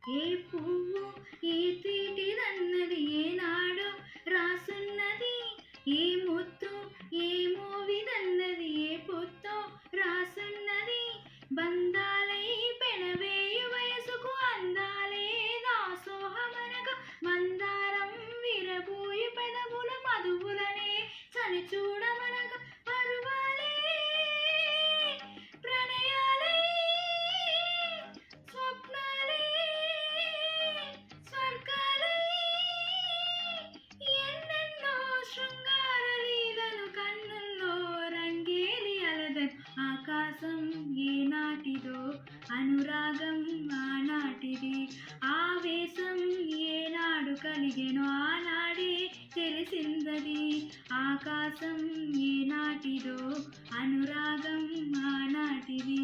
ఏ పువ్వు ఏ తీటిదన్నది ఏనాడో రాసున్నది, ఏ ముత్తు ఏ మోవిదన్నది ఏ పొత్తో రాసున్నది. బంధాలై పెనవేయు వయసుకు అందాలే దాసోహమనగా, మందారం విరబూయు పెదవుల మధువులనే చని చూడమనగా, పరువాలే ప్రణయాలే స్వప్నాలే స్వర్గాలై ఎన్నెన్నో శృంగార లీలలు కన్నుల్లో రంగేలి అలదన్. ఆకాశం ఏనాటిదో అనురాగం ఆనాటిది, ఆవేశం ఏనాడు కలిగెనో ఆనాడే తెలిసిందది. ఆకాశం ఏనాటిదో అనురాగం ఆనాటిది.